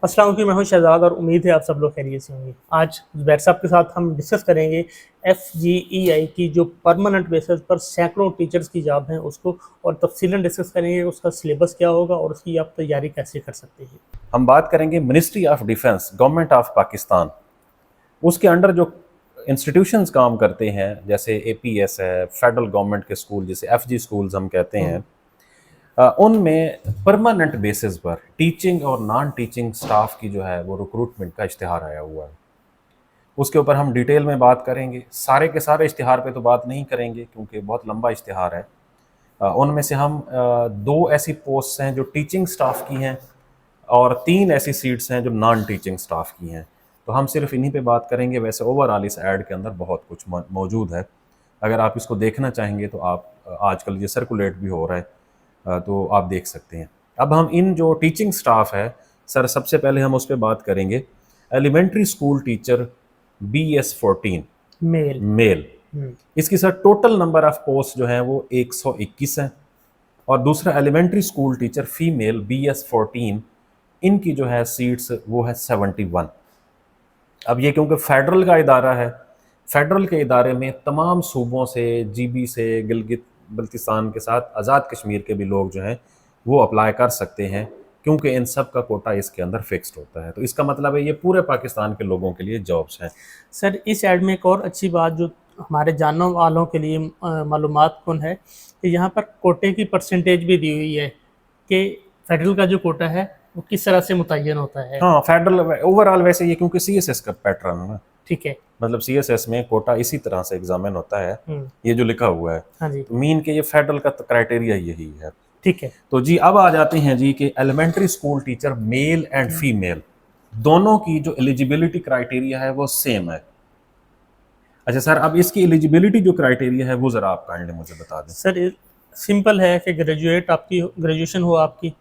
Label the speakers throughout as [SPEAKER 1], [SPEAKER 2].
[SPEAKER 1] अस्सलाम वालेकुम, मैं हूं शहजाद और उम्मीद है आप सब लोग खैरियत से होंगे। आज ज़ुबैर साहब के साथ हम डिस्कस करेंगे एफजीईआई की जो परमानेंट बेसिस पर सैकड़ों टीचर्स की जॉब है उसको, और तफसीलन डिस्कस करेंगे उसका सिलेबस क्या होगा और उसकी आप तैयारी कैसे कर सकते हैं।
[SPEAKER 2] हम बात करेंगे ministry of defence, government of Pakistan. उसके अंडर जो इंस्टीट्यूशंस काम करते हैं, जैसे एपीएस है, फेडरल गवर्नमेंट के स्कूल जिसे एफजी स्कूल्स हम कहते हैं, उनमें परमानेंट बेसिस पर टीचिंग और नॉन टीचिंग स्टाफ की जो है वो रिक्रूटमेंट का इश्तिहार आया हुआ है। उसके ऊपर हम डिटेल में बात करेंगे। सारे के सारे इश्तिहार पे तो बात नहीं करेंगे क्योंकि बहुत लंबा इश्तिहार है। उनमें से हम दो ऐसी पोस्ट हैं जो टीचिंग स्टाफ की हैं और तीन ऐसी सीट्स हैं जो नॉन टीचिंग स्टाफ की हैं। तो हम सिर्फ इन्हीं पे बात करेंगे। वैसे ओवरऑल इस ऐड के अंदर बहुत कुछ मौजूद है। अगर आप इसको देखना चाहेंगे तो आप आजकल ये सर्कुलेट भी हो रहा है, तो आप देख सकते हैं। अब हम इन जो टीचिंग स्टाफ है सर, सबसे पहले हम उस पर बात करेंगे। Elementary school teacher BS14
[SPEAKER 1] male.
[SPEAKER 2] Male, इसकी sir total number of post जो है वो 121 है। और दूसरा elementary school teacher female BS14, इनकी जो है सीट्स वो है 71। अब ये क्योंकि फेडरल का इदारा है, फेडरल के इदारे में तमाम सूबों से, GB से, गिलगित बल्तिस्तान के साथ आज़ाद कश्मीर के भी लोग जो हैं वो अप्लाई कर सकते हैं, क्योंकि इन सब का कोटा इसके अंदर फिक्स्ड होता है। तो इसका मतलब है ये पूरे पाकिस्तान के लोगों के लिए जॉब्स हैं।
[SPEAKER 1] सर, इस ऐड में एक और अच्छी बात जो हमारे जानने वालों के लिए मालूमात कौन है कि यहाँ पर कोटे की परसेंटेज भी दी हुई है कि फेडरल का जो कोटा है वो किस तरह से मुतय्यन होता है।
[SPEAKER 2] हाँ, फेडरल ओवरऑल वैसे ये क्योंकि CSS का पैटर्न है ना,
[SPEAKER 1] ठीक है।
[SPEAKER 2] मतलब CSS में कोटा इसी तरह से एग्जामिन होता है, ये जो लिखा हुआ है।
[SPEAKER 1] हाँ जी,
[SPEAKER 2] तो मीन के ये फेडरल का क्राइटेरिया यही है।
[SPEAKER 1] ठीक है।
[SPEAKER 2] तो जी अब आ जाते हैं जी कि elementary school teacher male and female दोनों की जो एलिजिबिलिटी क्राइटेरिया है वो सेम है। अच्छा सर, अब इसकी एलिजिबिलिटी जो क्राइटेरिया है वो ज़रा आप काइंडली मुझे बता दें।
[SPEAKER 1] सर, सिंपल है कि ग्रेजुएशन हो आपकी,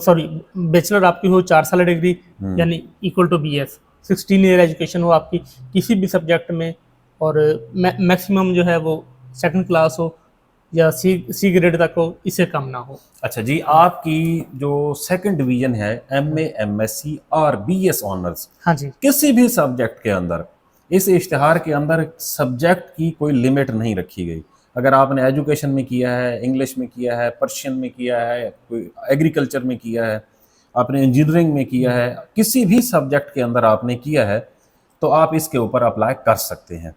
[SPEAKER 1] सॉरी, बैचलर आपकी हो 4 साल डिग्री, यानी equal to BS, 16 year education हो आपकी किसी भी सब्जेक्ट में, और मैक्सिमम जो है वो सेकंड क्लास हो या सी ग्रेड तक हो, इससे कम ना हो।
[SPEAKER 2] अच्छा जी, आपकी जो सेकंड डिवीजन है MA MSc और BS ऑनर्स,
[SPEAKER 1] हाँ जी,
[SPEAKER 2] किसी भी सब्जेक्ट के अंदर, इस इश्तिहार के अंदर सब्जेक्ट की कोई लिमिट नहीं रखी गई। अगर आपने एजुकेशन में किया है, इंग्लिश में किया है, पर्शियन में किया है, कोई एग्रीकल्चर में किया है, आपने इंजीनियरिंग में किया है, किसी भी सब्जेक्ट के अंदर आपने किया है, तो आप इसके ऊपर अप्लाई कर सकते हैं।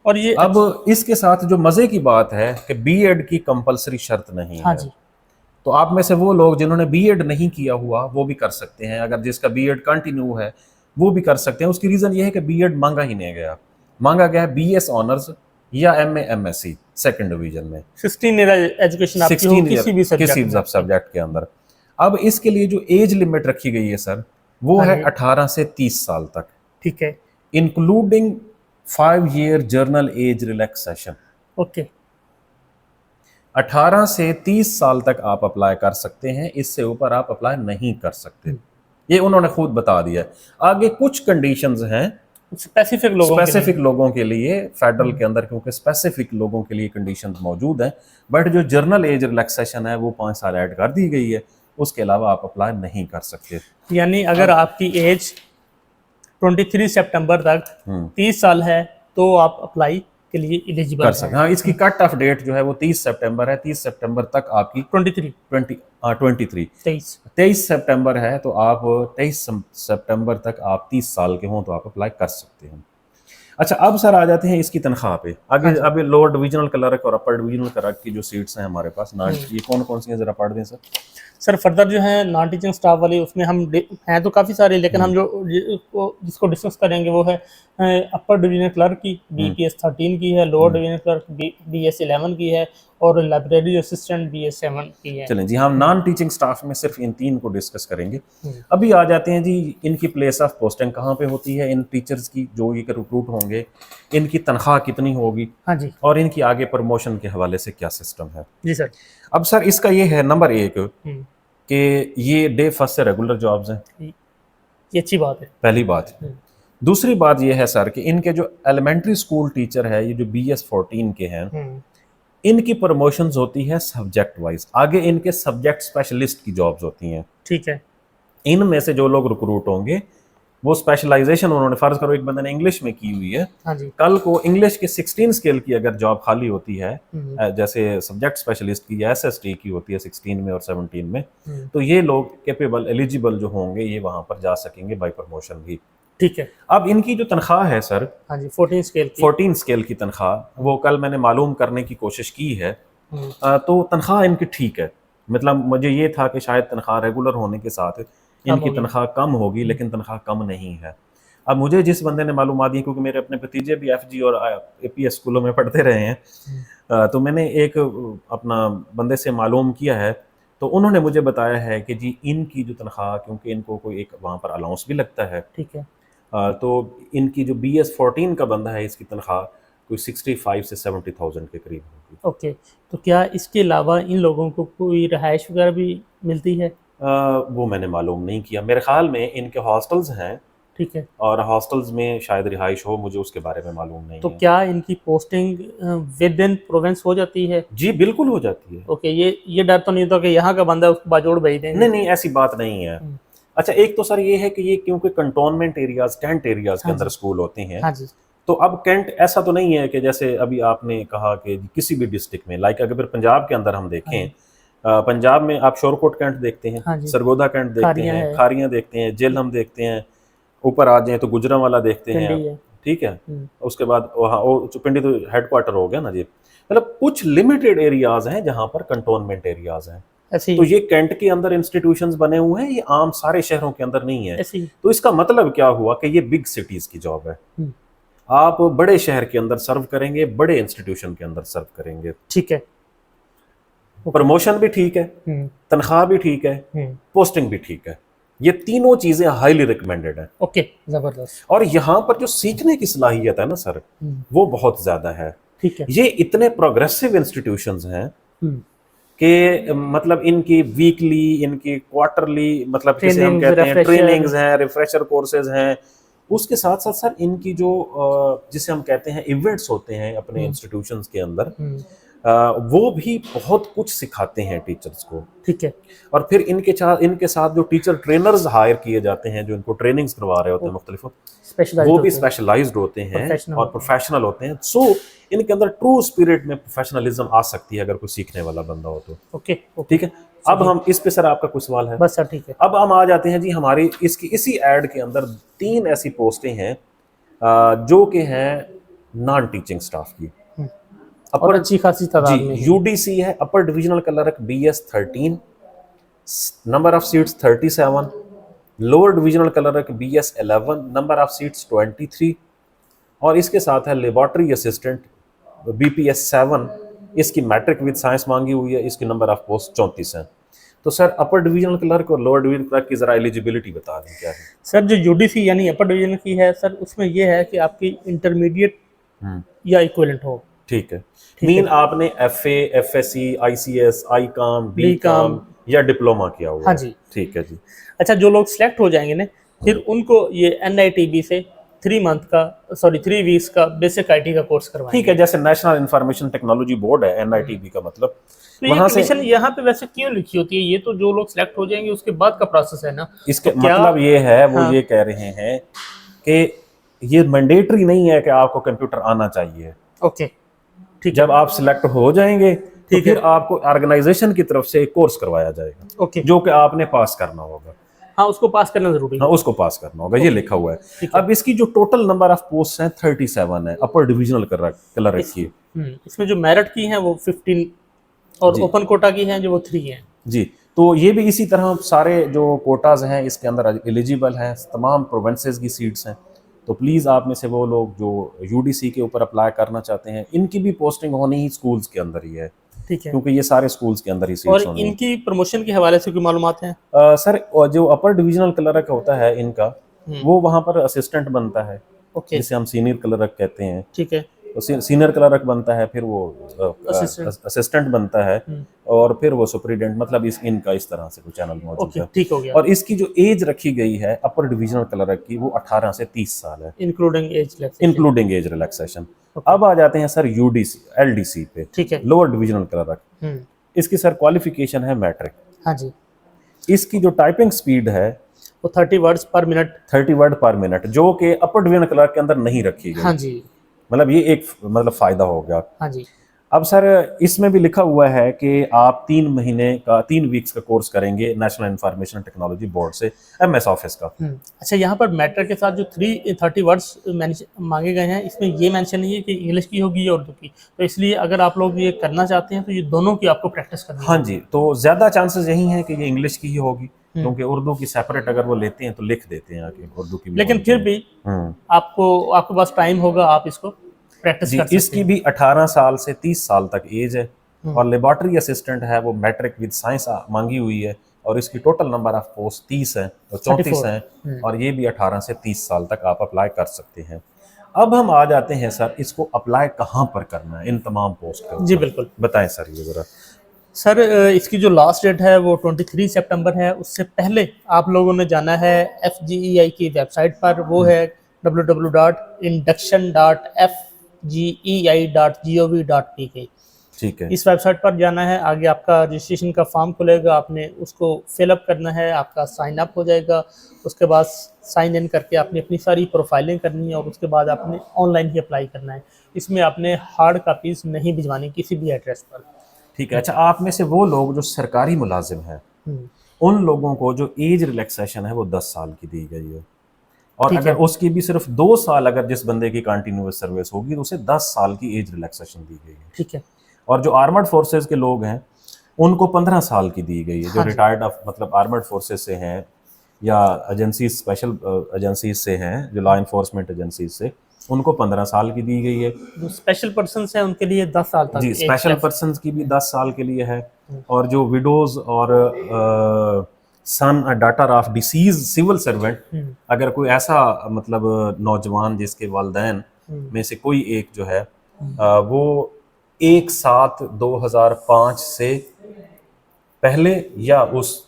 [SPEAKER 1] और ये
[SPEAKER 2] अब इसके साथ जो मज़े की बात है कि BEd की कंपलसरी शर्त नहीं
[SPEAKER 1] हाँ
[SPEAKER 2] है।
[SPEAKER 1] जी,
[SPEAKER 2] तो आप में से वो लोग जिन्होंने BEd नहीं किया हुआ वो भी कर सकते हैं। अगर जिसका BEd कंटिन्यू है वो भी कर सकते हैं। उसकी रीज़न ये है कि BEd मांगा ही नहीं गया, मांगा गया है BS ऑनर्स या MA MSc सेकंड डिवीजन में,
[SPEAKER 1] 16 ईयर एजुकेशन आपकी हो
[SPEAKER 2] 16 ईयर
[SPEAKER 1] किसी भी
[SPEAKER 2] किसी
[SPEAKER 1] सब्जेक्ट में।
[SPEAKER 2] सब्जेक्ट के अंदर। अब इसके लिए जो एज लिमिट रखी गई है सर, वो
[SPEAKER 1] हाँ
[SPEAKER 2] है
[SPEAKER 1] जी,
[SPEAKER 2] 18 से 30 साल तक,
[SPEAKER 1] ठीक है।
[SPEAKER 2] Including 5 year journal age relaxation.
[SPEAKER 1] Okay.
[SPEAKER 2] 18 से 30 साल तक आप अप्लाई कर सकते हैं, इससे ऊपर आप अप्लाई नहीं कर सकते। ये उन्होंने खुद बता दिया है। आगे कुछ कंडीशंस हैं
[SPEAKER 1] स्पेसिफिक लोगों के लिए।
[SPEAKER 2] स्पेसिफिक लोगों के लिए फेडरल के अंदर, क्योंकि स्पेसिफिक लोगों के लिए कंडीशंस मौजूद हैं। बट जो जर्नल एज रिलैक्सेशन है वो 5 साल ऐड कर दी गई है, उसके अलावा आप अप्लाई नहीं कर सकते।
[SPEAKER 1] यानी अगर आपकी एज 23 सितंबर तक 30 साल है तो आप अप्लाई के लिए एलिजिबल
[SPEAKER 2] कर
[SPEAKER 1] हैं।
[SPEAKER 2] सकते। हाँ, इसकी कट ऑफ डेट जो है वो 30 सितंबर है। 30 सितंबर तक आपकी
[SPEAKER 1] 23
[SPEAKER 2] 23
[SPEAKER 1] 23
[SPEAKER 2] 23 सितंबर है, तो आप 23 सितंबर तक आप 30 साल के हों तो आप अप्लाई कर सकते हैं। अच्छा, अब सर आ जाते हैं इसकी तनख्वाह पे। आगे
[SPEAKER 1] हाँ
[SPEAKER 2] अभी लोअर डिविजनल क्लर्क और अपर डिविजनल क्लर्क की जो सीट्स हैं हमारे पास, ये कौन कौन सी हैं जरा पढ़ दें सर।
[SPEAKER 1] सर, फर्दर जो है नॉन टीचिंग स्टाफ वाली, उसमें हम हैं तो काफ़ी सारे, लेकिन हम जिसको डिस्कस करेंगे वो है अपर डिवीजन क्लर्क की BPS 13 की है, लोअर डिवीजन क्लर्क BS 11 की है, और लाइब्रेरी असिस्टेंट BS 7 की है।
[SPEAKER 2] चलें जी, हम नॉन टीचिंग स्टाफ में सिर्फ इन तीन को डिस्कस करेंगे। अभी आ जाते हैं जी, इनकी प्लेस ऑफ पोस्टिंग कहाँ पे होती है, इन टीचर्स की जो ये रिक्रूट होंगे, इनकी तनख्वाह कितनी होगी,
[SPEAKER 1] हाँ जी,
[SPEAKER 2] और इनकी आगे प्रमोशन के हवाले से क्या सिस्टम है।
[SPEAKER 1] जी सर।
[SPEAKER 2] अब सर इसका ये है नंबर 1
[SPEAKER 1] हम्म,
[SPEAKER 2] कि ये डे फर्स्ट से रेगुलर जॉब्स हैं,
[SPEAKER 1] ये अच्छी बात है।
[SPEAKER 2] पहली बात। दूसरी बात ये है सर कि इनके जो एलिमेंट्री स्कूल टीचर है, ये जो BS14 के हैं, इनकी प्रमोशंस होती है सब्जेक्ट वाइज, आगे इनके सब्जेक्ट स्पेशलिस्ट की जॉब्स होती हैं।
[SPEAKER 1] ठीक है।
[SPEAKER 2] इनमें से जो लोग रिक्रूट होंगे वो स्पेशलाइजेशन, उन्होंने फर्ज करो एक बंदे ने इंग्लिश में की हुई है,
[SPEAKER 1] हाँ जी।
[SPEAKER 2] कल को इंग्लिश के 16 स्केल की अगर जॉब खाली होती है,
[SPEAKER 1] हम्म,
[SPEAKER 2] जैसे सब्जेक्ट स्पेशलिस्ट की या एसएसटी की होती है 16 में और 17 में,
[SPEAKER 1] हम्म,
[SPEAKER 2] तो ये लोग कैपेबल एलिजिबल जो होंगे ये वहां पर जा सकेंगे बाय प्रमोशन भी।
[SPEAKER 1] ठीक है।
[SPEAKER 2] अब इनकी जो तनख्वाह है सर,
[SPEAKER 1] हाँ जी, 14 स्केल की।
[SPEAKER 2] 14 स्केल की तनख्वाह, वो कल मैंने मालूम करने की कोशिश की है।
[SPEAKER 1] हम्म,
[SPEAKER 2] तो तनख्वाह इनकी ठीक है, मतलब मुझे ये था कि शायद तनख्वाह रेगुलर होने के साथ इनकी
[SPEAKER 1] होगी।
[SPEAKER 2] तनख्वाह कम होगी, लेकिन तनख्वाह कम नहीं है। अब मुझे जिस बंदे ने मालूमात दी, क्योंकि मेरे अपने भतीजे भी एफजी और एपीएस स्कूलों में पढ़ते रहे हैं, तो मैंने एक अपना बंदे से मालूम किया है, तो उन्होंने मुझे बताया है कि जी इनकी जो तनख्वाह, क्योंकि इनको कोई एक वहाँ पर अलाउंस भी लगता है,
[SPEAKER 1] ठीक है।
[SPEAKER 2] तो इनकी जो BS14 का बंदा है इसकी तनख्वाह कोई 65 से 70,000 के करीब होगी।
[SPEAKER 1] ओके, तो क्या इसके अलावा इन लोगों को कोई रिहाइश वगैरह भी मिलती है?
[SPEAKER 2] वो मैंने मालूम नहीं किया, मेरे ख्याल में इनके हॉस्टल्स हैं,
[SPEAKER 1] ठीक है।
[SPEAKER 2] और हॉस्टल्स में शायद रिहाइश हो, मुझे उसके बारे में मालूम नहीं
[SPEAKER 1] तो
[SPEAKER 2] है।
[SPEAKER 1] क्या इनकी पोस्टिंग विद इन प्रोविंस हो जाती है?
[SPEAKER 2] जी बिल्कुल हो जाती है।
[SPEAKER 1] ओके, ये डर तो नहीं होता कि यहाँ का बंदा है उसको बाजोड़ भेज देंगे?
[SPEAKER 2] नहीं नहीं, ऐसी बात नहीं है।
[SPEAKER 1] हम्म,
[SPEAKER 2] अच्छा, एक तो सर ये है कि ये क्योंकि कंटोनमेंट एरियाज, कैंट एरियाज के
[SPEAKER 1] हाँ
[SPEAKER 2] अंदर
[SPEAKER 1] जी।
[SPEAKER 2] स्कूल होते हैं,
[SPEAKER 1] हाँ जी।
[SPEAKER 2] तो अब कैंट ऐसा तो नहीं है कि जैसे अभी आपने कहा कि किसी भी डिस्ट्रिक्ट में, लाइक अगर पंजाब के अंदर हम देखें,
[SPEAKER 1] हाँ जी।
[SPEAKER 2] पंजाब में आप शोरकोट कैंट देखते हैं,
[SPEAKER 1] हाँ जी।
[SPEAKER 2] सरगोदा कैंट देखते
[SPEAKER 1] खारियाँ
[SPEAKER 2] हैं,
[SPEAKER 1] है।
[SPEAKER 2] खारियाँ देखते हैं, जेलम देखते हैं, ऊपर आ जाए तो गुजरांवाला देखते हैं,
[SPEAKER 1] पिंडी है।
[SPEAKER 2] ठीक है।
[SPEAKER 1] हम्म,
[SPEAKER 2] उसके बाद वहाँ वो पिंडी तो हेडक्वार्टर हो गया ना जी। मतलब कुछ लिमिटेड एरियाज हैं जहाँ पर कंटोनमेंट एरियाज हैं।
[SPEAKER 1] ऐसे
[SPEAKER 2] तो
[SPEAKER 1] ही।
[SPEAKER 2] ये कैंट के अंदर इंस्टीट्यूशंस बने हुए हैं, ये आम सारे शहरों के अंदर नहीं है।
[SPEAKER 1] ऐसे ही।
[SPEAKER 2] तो इसका मतलब क्या हुआ कि ये बिग सिटीज की जॉब है,
[SPEAKER 1] हम्म,
[SPEAKER 2] आप बड़े शहर के अंदर सर्व करेंगे, बड़े इंस्टीट्यूशन के अंदर सर्व करेंगे।
[SPEAKER 1] ठीक है।
[SPEAKER 2] प्रमोशन भी ठीक है,
[SPEAKER 1] हम्म,
[SPEAKER 2] तनख्वाह भी ठीक है,
[SPEAKER 1] हम्म,
[SPEAKER 2] पोस्टिंग भी ठीक है, ये तीनों चीजें हाईली रिकमेंडेड है।
[SPEAKER 1] ओके, जबरदस्त।
[SPEAKER 2] और यहाँ पर जो सीखने की सलाहियत है ना सर,
[SPEAKER 1] हम्म,
[SPEAKER 2] वो बहुत ज्यादा है।
[SPEAKER 1] ठीक है।
[SPEAKER 2] ये इतने प्रोग्रेसिव इंस्टीट्यूशंस हैं
[SPEAKER 1] हम्म,
[SPEAKER 2] कि मतलब इनकी वीकली, इनकी क्वार्टरली, मतलब जिसे हम
[SPEAKER 1] ट्रेनिंग्स,
[SPEAKER 2] कहते हैं
[SPEAKER 1] refresher।
[SPEAKER 2] ट्रेनिंग्स हैं, रिफ्रेशर कोर्सेज हैं, उसके साथ साथ सर इनकी जो जिसे हम कहते हैं इवेंट्स होते हैं अपने इंस्टीट्यूशंस के अंदर,
[SPEAKER 1] हम्म,
[SPEAKER 2] वो भी बहुत कुछ सिखाते हैं टीचर्स को।
[SPEAKER 1] ठीक है।
[SPEAKER 2] और फिर इनके साथ जो टीचर ट्रेनर्स हायर किए जाते हैं, जो इनको ट्रेनिंग्स करवा रहे होते हैं मुख्तलिफ, वो
[SPEAKER 1] स्पेशलाइज्ड
[SPEAKER 2] भी
[SPEAKER 1] होते हैं।
[SPEAKER 2] स्पेशलाइज्ड होते हैं
[SPEAKER 1] Professional
[SPEAKER 2] और
[SPEAKER 1] होते हैं।
[SPEAKER 2] प्रोफेशनल होते हैं। सो इनके अंदर ट्रू स्पिरिट में प्रोफेशनलिज्म आ सकती है अगर कोई सीखने वाला बंदा हो तो।
[SPEAKER 1] Okay, okay.
[SPEAKER 2] ठीक है। अब हम इस पे सर, आपका कोई सवाल है?
[SPEAKER 1] बस सर, ठीक है।
[SPEAKER 2] अब हम आ जाते हैं जी हमारी इसी एड के अंदर 3 ऐसी पोस्टें हैं जो कि हैं नॉन टीचिंग स्टाफ की।
[SPEAKER 1] और
[SPEAKER 2] अपर
[SPEAKER 1] अच्छी खासी तादाद
[SPEAKER 2] जी
[SPEAKER 1] में है।
[SPEAKER 2] यूडीसी है, upper divisional clerk BS13, number of seats 37, lower divisional clerk BS11, number of seats 23, और इसके साथ है लेबोरेटरी असिस्टेंट BPS7, इसकी मैट्रिक विद साइंस मांगी हुई है, इसकी नंबर ऑफ पोस्ट 34 हैं। तो सर अपर डिविजनल क्लर्क और लोअर डिविजनल क्लर्क की जरा एलिजिबिलिटी बता दें क्या है?
[SPEAKER 1] सर जो यूडीसी यानी अपर डिवीजन की है सर, उसमें ये है कि आपकी इंटरमीडिएट या इक्विवेलेंट हो।
[SPEAKER 2] ठीक है। मीन आपने FA, FSC, ICS, ICOM, BCom या डिप्लोमा किया हुआ
[SPEAKER 1] हाँ
[SPEAKER 2] है?
[SPEAKER 1] जी।
[SPEAKER 2] ठीक है जी।
[SPEAKER 1] अच्छा, जो लोग सिलेक्ट हो जाएंगे ना, फिर उनको ये NITB से 3 वीक्स का बेसिक IT का कोर्स करवाएंगे।
[SPEAKER 2] ठीक है, जैसे नेशनल इंफॉर्मेशन टेक्नोलॉजी बोर्ड है NITB का मतलब,
[SPEAKER 1] तो ये
[SPEAKER 2] वहां से
[SPEAKER 1] कंडीशन यहाँ पे वैसे क्यों लिखी होती है? ये तो जो लोग सिलेक्ट हो जाएंगे उसके बाद का प्रोसेस है ना।
[SPEAKER 2] इसके
[SPEAKER 1] तो क्या
[SPEAKER 2] मतलब ये है, वो
[SPEAKER 1] हाँ।
[SPEAKER 2] ये कह रहे हैं कि ये मैंडेटरी नहीं है कि आपको कंप्यूटर आना चाहिए।
[SPEAKER 1] ओके, ठीक है।
[SPEAKER 2] जब आप सिलेक्ट हो जाएंगे तो
[SPEAKER 1] ठीक
[SPEAKER 2] फिर
[SPEAKER 1] है।
[SPEAKER 2] आपको ऑर्गेनाइजेशन की तरफ से एक कोर्स करवाया जाएगा,
[SPEAKER 1] ओके,
[SPEAKER 2] जो कि आपने पास करना होगा।
[SPEAKER 1] हाँ, उसको पास करना जरूरी
[SPEAKER 2] हाँ,
[SPEAKER 1] है।
[SPEAKER 2] उसको पास करना होगा, ये लिखा हुआ है।
[SPEAKER 1] ठीक है।
[SPEAKER 2] अब इसकी जो टोटल नंबर ऑफ पोस्ट हैं 37 है, अपर डिविजनल क्लर्क की।
[SPEAKER 1] इसमें जो मेरिट की हैं वो 15 और
[SPEAKER 2] जी।
[SPEAKER 1] ओपन कोटा की हैं जो वो 3 हैं।
[SPEAKER 2] जी, तो ये भी इसी तरह सारे जो कोटाज हैं इसके अंदर एलिजिबल हैं, तमाम प्रोविंसेस की सीट्स हैं। तो प्लीज़ आप में से वो लोग जो यूडीसी के ऊपर अप्लाई करना चाहते हैं, इनकी भी पोस्टिंग होनी ही स्कूल्स के अंदर ही है,
[SPEAKER 1] ठीक है।
[SPEAKER 2] क्योंकि ये सारे स्कूल्स के अंदर ही सीट्स
[SPEAKER 1] और
[SPEAKER 2] होनी हैं।
[SPEAKER 1] इनकी प्रमोशन के हवाले से कोई मालूमात हैं?
[SPEAKER 2] सर जो अपर डिविजनल क्लर्क होता है इनका, वो वहाँ पर असिस्टेंट बनता है,
[SPEAKER 1] ओके,
[SPEAKER 2] जिसे हम सीनियर क्लर्क कहते हैं।
[SPEAKER 1] ठीक है।
[SPEAKER 2] तो सीनियर क्लर्क बनता है, फिर वो असिस्टेंट बनता है, और फिर वो सुपरिटेंडेंट, मतलब इनका इस तरह से कोई चैनल मौजूद
[SPEAKER 1] ओके,
[SPEAKER 2] है।
[SPEAKER 1] ठीक हो गया।
[SPEAKER 2] और इसकी जो एज रखी गई है अपर डिविजनल क्लर्क की, वो 18 से 30 साल है,
[SPEAKER 1] including age
[SPEAKER 2] including age relaxation. अब आ जाते हैं सर यूडीसी एलडीसी पे,
[SPEAKER 1] ठीक है।
[SPEAKER 2] Lower divisional clerk.
[SPEAKER 1] हम्म।
[SPEAKER 2] इसकी सर क्वालिफिकेशन है मैट्रिक।
[SPEAKER 1] हाँ जी।
[SPEAKER 2] इसकी जो टाइपिंग स्पीड है
[SPEAKER 1] वो 30 वर्ड्स पर मिनट।
[SPEAKER 2] 30 वर्ड पर मिनट, जो कि अपर डिवीजन क्लर्क के अंदर नहीं रखी
[SPEAKER 1] हाँ
[SPEAKER 2] गई।
[SPEAKER 1] जी।
[SPEAKER 2] मतलब ये एक मतलब फायदा हो गया।
[SPEAKER 1] हाँ जी।
[SPEAKER 2] अब सर इसमें भी लिखा हुआ है कि आप 3 वीक्स का कोर्स करेंगे नेशनल इंफॉर्मेशन टेक्नोलॉजी बोर्ड से, एमएस ऑफिस का।
[SPEAKER 1] अच्छा, यहाँ पर मैटर के साथ जो 30 वर्ड्स मांगे गए हैं, इसमें ये मेंशन नहीं है कि इंग्लिश की होगी या उर्दू की, तो इसलिए अगर आप लोग ये करना चाहते हैं तो ये दोनों की आपको प्रैक्टिस करनी
[SPEAKER 2] हाँ
[SPEAKER 1] होगी।
[SPEAKER 2] जी, तो ज़्यादा चांसेस यही हैं कि ये इंग्लिश की ही होगी, क्योंकि उर्दू की सेपरेट अगर वो लेते हैं तो लिख देते हैं कि उर्दू की भी
[SPEAKER 1] लेकिन
[SPEAKER 2] होनी
[SPEAKER 1] फिर
[SPEAKER 2] चाहिए।
[SPEAKER 1] भी आपके पास टाइम होगा, आप इसको प्रैक्टिस
[SPEAKER 2] जी,
[SPEAKER 1] कर सकते
[SPEAKER 2] इसकी
[SPEAKER 1] हैं।
[SPEAKER 2] भी 18 साल से 30 साल तक एज है, और लेबॉर्टरी असिस्टेंट है वो मैट्रिक विद साइंस मांगी हुई है, और इसकी टोटल नंबर ऑफ पोस्ट 30 है और 34 हैं, और ये भी 18 से 30 साल तक आप अप्लाई कर सकते हैं। अब हम आ जाते हैं सर, इसको अप्लाई कहाँ पर करना है इन तमाम पोस्ट के ऊपर?
[SPEAKER 1] जी बिल्कुल।
[SPEAKER 2] बताएं सर ये जरा।
[SPEAKER 1] सर इसकी जो लास्ट डेट है वो 23 सितंबर है। उससे पहले आप लोगों ने जाना है FGEI की वेबसाइट पर, वो है www.induction.fgei.gov.pk।
[SPEAKER 2] ठीक है।
[SPEAKER 1] इस वेबसाइट पर जाना है, आगे आपका रजिस्ट्रेशन का फॉर्म खुलेगा, आपने उसको फिलअप करना है, आपका साइन अप हो जाएगा। उसके बाद साइन इन करके आपने अपनी सारी प्रोफाइलिंग करनी है, और उसके बाद आपने ऑनलाइन ही अप्लाई करना है। इसमें आपने हार्ड कापीज नहीं भिजवानी किसी भी एड्रेस पर।
[SPEAKER 2] ठीक है। अच्छा, आप में से वो लोग जो सरकारी मुलाजिम हैं, उन लोगों को जो एज रिलैक्सेशन है वो 10 साल की दी गई है, और अगर उसकी भी सिर्फ 2 साल अगर जिस बंदे की कंटिन्यूअस सर्विस होगी तो उसे 10 साल की एज रिलैक्सेशन दी गई है।
[SPEAKER 1] ठीक है।
[SPEAKER 2] और जो आर्मर्ड फोर्सेस के लोग हैं उनको 15 साल की दी गई है, जो रिटायर्ड मतलब आर्मर्ड फोर्सेस से हैं या एजेंसी स्पेशल एजेंसीज से हैं, जो लॉ इन्फोर्समेंट एजेंसीज से, उनको 15 साल की दी गई है।
[SPEAKER 1] जो स्पेशल पर्सन हैं उनके लिए 10 साल तक।
[SPEAKER 2] जी, स्पेशल पर्सन की भी 10 साल के लिए है, और जो विडोज और son daughter of deceased civil servant, अगर कोई ऐसा मतलब नौजवान जिसके वालिदैन में से कोई एक जो है वो 1/7/2005 से पहले या उस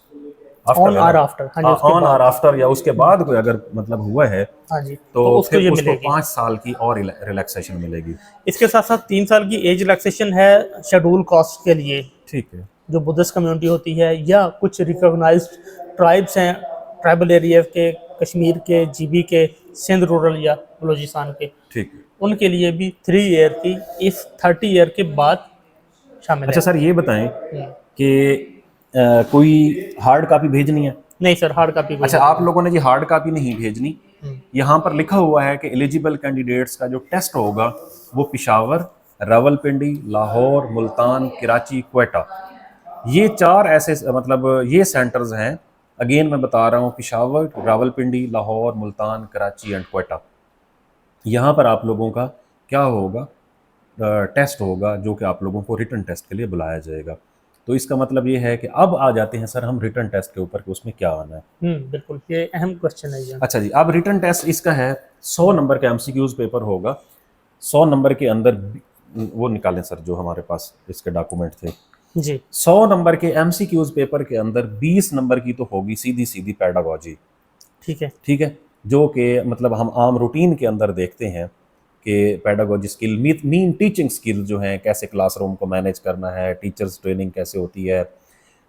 [SPEAKER 1] ऑन और आफ्टर,
[SPEAKER 2] ऑन और आफ्टर या उसके बाद कोई अगर मतलब हुआ है,
[SPEAKER 1] हाँ जी,
[SPEAKER 2] तो
[SPEAKER 1] उसको
[SPEAKER 2] फिर
[SPEAKER 1] ये
[SPEAKER 2] उसको
[SPEAKER 1] मिलेगी।
[SPEAKER 2] 5 साल की और रिलैक्सेशन मिलेगी।
[SPEAKER 1] इसके साथ साथ 3 साल की एज रिलैक्सेशन है शेड्यूल कास्ट के लिए,
[SPEAKER 2] ठीक है।
[SPEAKER 1] जो बुद्धिस्ट कम्युनिटी होती है या कुछ रिकॉग्नाइज्ड ट्राइब्स हैं, ट्राइबल एरिया के, कश्मीर के, जीबी के, सिंध रूरल या बलूचिस्तान के,
[SPEAKER 2] ठीक है।
[SPEAKER 1] उनके लिए भी 3 ईयर की इस 30 ईयर के बाद शामिल
[SPEAKER 2] अच्छा
[SPEAKER 1] है।
[SPEAKER 2] सर, ये बताएं कि कोई हार्ड कॉपी भेजनी है?
[SPEAKER 1] नहीं सर, हार्ड कॉपी।
[SPEAKER 2] अच्छा, आप लोगों ने जी हार्ड कॉपी नहीं भेजनी। यहाँ पर लिखा हुआ है कि एलिजिबल कैंडिडेट्स का जो टेस्ट होगा वो पिशावर, रावलपिंडी, लाहौर, मुल्तान, कराची, क्वेटा, ये 4 ऐसे मतलब ये सेंटर्स हैं। अगेन मैं बता रहा हूँ, पिशावर, रावलपिंडी, लाहौर, मुल्तान, कराची एंड क्वेटा। यहाँ पर आप लोगों का क्या होगा, टेस्ट होगा, जो कि आप लोगों को रिटन टेस्ट के लिए बुलाया जाएगा। तो इसका मतलब ये है कि अब आ जाते हैं सर हम रिटन टेस्ट के ऊपर कि उसमें क्या आना है।
[SPEAKER 1] बिल्कुल, ये अहम क्वेश्चन है ये।
[SPEAKER 2] अच्छा जी, अब रिटन टेस्ट इसका है 100 नंबर का MCQs पेपर होगा। 100 नंबर के अंदर वो निकालें सर जो हमारे पास इसके डॉक्यूमेंट थे
[SPEAKER 1] जी।
[SPEAKER 2] 100 नंबर के MCQs पेपर के अंदर 20 नंबर की तो होगी सीधी सीधी पेडागोजी।
[SPEAKER 1] ठीक है।
[SPEAKER 2] ठीक है, जो कि मतलब हम आम रूटीन के अंदर देखते हैं कि pedagogy skill, mean teaching skill जो हैं, कैसे क्लासरूम को मैनेज करना है, टीचर्स ट्रेनिंग कैसे होती है,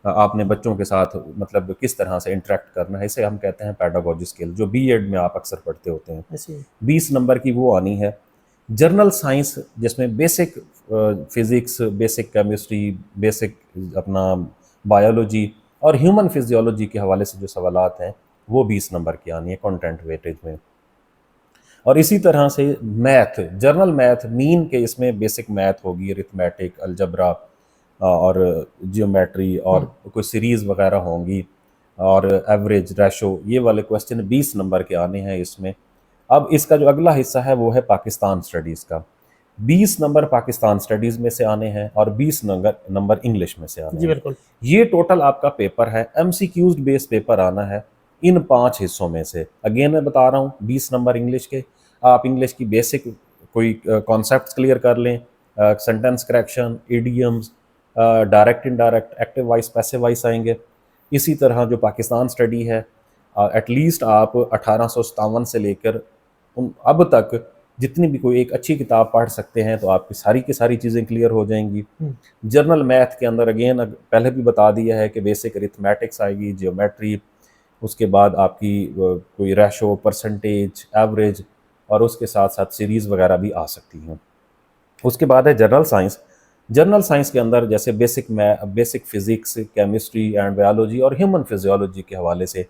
[SPEAKER 2] आपने बच्चों के साथ मतलब किस तरह से इंटरेक्ट करना है, इसे हम कहते हैं पेडागोजी स्किल, जो BEd में आप अक्सर पढ़ते होते हैं। 20 नंबर की वो आनी है। जर्नल साइंस, जिसमें basic physics, basic chemistry, basic अपना बायोलॉजी और ह्यूमन फिजियोलॉजी के हवाले से जो सवालात हैं वो 20 नंबर की आनी है कंटेंट वेटेज में। और इसी तरह से मैथ, जर्नल मैथ, मीन के इसमें बेसिक मैथ होगी, अरिथमेटिक, अलजबरा और जियोमेट्री और कोई सीरीज़ वगैरह होंगी, और एवरेज, रेशो, ये वाले क्वेश्चन 20 नंबर के आने हैं इसमें। अब इसका जो अगला हिस्सा है वो है पाकिस्तान स्टडीज़ का। 20 नंबर पाकिस्तान स्टडीज़ में से आने हैं और 20 नंबर इंग्लिश में से आने
[SPEAKER 1] जी
[SPEAKER 2] हैं।
[SPEAKER 1] बिल्कुल।
[SPEAKER 2] ये टोटल आपका पेपर है, MCQs बेस्ड पेपर आना है इन 5 हिस्सों में से। अगेन मैं बता रहा हूँ, 20 नंबर इंग्लिश के, आप इंग्लिश की बेसिक कोई कॉन्सेप्ट्स क्लियर कर लें, sentence correction, idioms, direct indirect, active voice, passive voice आएंगे। इसी तरह जो पाकिस्तान स्टडी है, एटलीस्ट आप 1857 से लेकर अब तक जितनी भी कोई एक अच्छी किताब पढ़ सकते हैं तो आपकी सारी की सारी चीज़ें क्लियर हो जाएंगी। जर्नल मैथ के अंदर अगेन पहले भी बता दिया है कि बेसिक अरिथमेटिक्स आएगी, जियोमेट्री, उसके बाद आपकी कोई रेशो, परसेंटेज, एवरेज, और उसके साथ साथ सीरीज़ वगैरह भी आ सकती हैं। उसके बाद है जनरल साइंस। जनरल साइंस के अंदर जैसे basic physics, chemistry and biology और ह्यूमन फिजियोलॉजी के हवाले से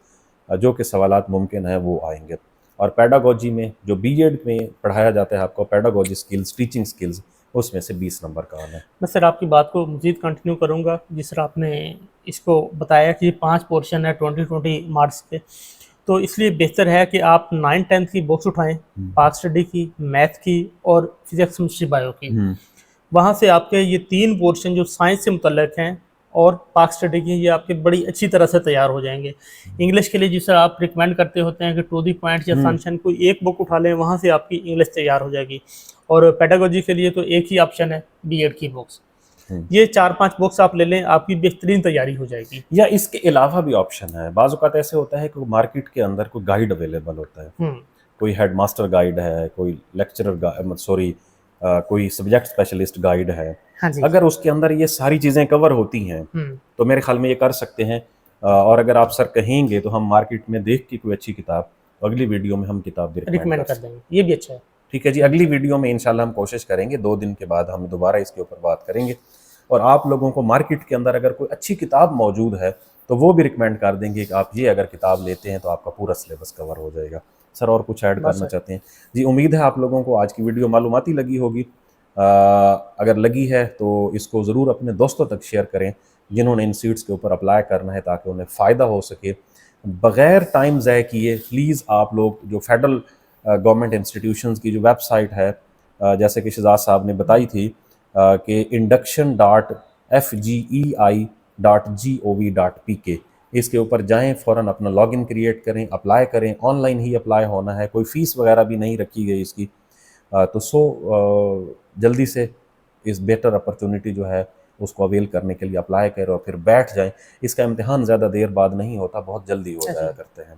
[SPEAKER 2] जो कि सवालात मुमकिन है वो आएंगे। और पेडागोजी में जो बीएड में पढ़ाया जाता है आपको, पेडागोजी स्किल्स, टीचिंग स्किल्स, उसमें से 20 नंबर का आना है।
[SPEAKER 1] मैं सर आपकी बात को मज़ीद कंटिन्यू करूँगा। जिस तरह आपने इसको बताया कि 5 पोर्शन है 20-20 मार्क्स के, तो इसलिए बेहतर है कि आप 9-10 की बुक्स उठाएँ, पाक स्टडी की, मैथ की और फिज़िक्स, केमिस्ट्री, बायो की। वहाँ से आपके ये 3 पोर्शन जो साइंस से मुतल्लिक हैं और पाक स्टडी की, ये आपके बड़ी अच्छी तरह से तैयार हो जाएंगे। इंग्लिश के लिए जिस तरह आप रिकमेंड करते होते हैं कि टू दी पॉइंट या सनशाइन, कोई एक बुक उठा लें, वहाँ से आपकी इंग्लिश तैयार हो जाएगी। और पेडागोजी के लिए तो एक ही ऑप्शन है, बीएड की बुक्स। ये 4-5 बुक्स आप ले लें, आपकी बेहतरीन तैयारी हो जाएगी।
[SPEAKER 2] या इसके अलावा भी ऑप्शन है। बाज़ औक़ात ऐसे होता है कि मार्केट के अंदर कोई गाइड अवेलेबल होता है, कोई हेड मास्टर गाइड है, कोई लेक्चरर कोई सब्जेक्ट स्पेशलिस्ट गाइड है।
[SPEAKER 1] हाँ जी।
[SPEAKER 2] अगर उसके अंदर ये सारी चीज़ें कवर होती हैं तो मेरे ख्याल में ये कर सकते हैं। और अगर आप सर कहेंगे तो हम मार्केट में देख के कोई अच्छी किताब अगली वीडियो में हम किताब भी
[SPEAKER 1] रिकमेंड कर देंगे, ये भी अच्छा है।
[SPEAKER 2] ठीक है जी, अगली वीडियो में इंशाल्लाह हम कोशिश करेंगे, 2 दिन के बाद हम दोबारा इसके ऊपर बात करेंगे। और आप लोगों को मार्केट के अंदर अगर कोई अच्छी किताब मौजूद है तो वो भी रिकमेंड कर देंगे कि आप ये अगर किताब लेते हैं तो आपका पूरा सिलेबस कवर हो जाएगा। सर और कुछ ऐड करना चाहते हैं? जी, उम्मीद है आप लोगों को आज की वीडियो मालूमाती लगी होगी। अगर लगी है तो इसको ज़रूर अपने दोस्तों तक शेयर करें जिन्होंने इन सीट्स के ऊपर अप्लाई करना है, ताकि उन्हें फ़ायदा हो सके। बग़ैर टाइम ज़ाय किए प्लीज़ आप लोग जो फेडरल गवर्नमेंट इंस्टीट्यूशंस की जो वेबसाइट है, जैसे कि शहजाद साहब ने बताई थी कि induction.fgei.gov.pk, इसके ऊपर जाएं, फ़ौरन अपना लॉगिन क्रिएट करें, अप्लाई करें। ऑनलाइन ही अप्लाई होना है, कोई फ़ीस वगैरह भी नहीं रखी गई इसकी। तो जल्दी से इस बेटर अपॉर्चुनिटी जो है उसको अवेल करने के लिए अप्लाई करें और फिर बैठ जाएं। इसका इम्तिहान ज़्यादा देर बाद नहीं होता, बहुत जल्दी हो जाया करते हैं।